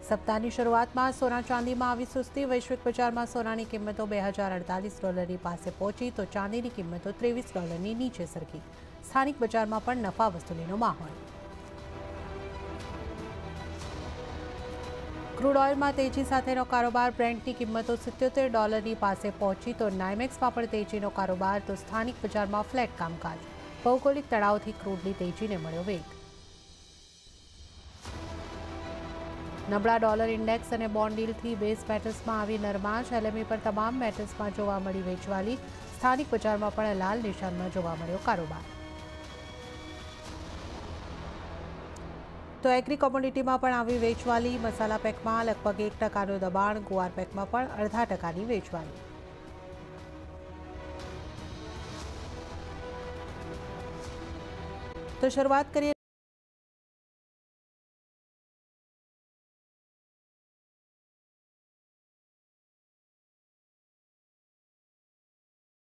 સપ્તાહની શરૂઆતમાં સોના ચાંદીમાં આવી સુસ્તી। વૈશ્વિક બજારમાં સોનાની કિંમતો $2048 પાસે પહોંચી તો ચાંદીની કિંમતો $23 નીચે સરકી। સ્થાનિક બજારમાં પણ નફા વસૂલીનો માહોલ। ક્રૂડ ઓઇલમાં તેજી સાથેનો કારોબાર। બ્રેન્ટની કિંમતો $77 પાસે પહોંચી તો નાયમેક્સમાં પણ તેજીનો કારોબાર તો સ્થાનિક બજારમાં ફ્લેટ કામકાજ। ભૌગોલિક તણાવથી ક્રૂડની તેજીને મળ્યો વેગ। નબળા ડોલર ઇન્ડેક્સ અને બોન્ડ ડીલથી બેઝ મેટલ્સમાં આવી નરમાશ। એલએમઈ પર તમામ મેટલ્સમાં જોવા મળી વેચવાલી। સ્થાનિક બજારમાં પણ લાલ નિશાનમાં જોવા મળ્યો કારોબાર। તો એગ્રી કોમોડિટીમાં પણ આવી વેચવાલી। મસાલા પેકમાં લગભગ 1% દબાણ। ગુવાર પેકમાં પણ 0.5% વેચવાલી। તો શરૂઆત કરીએ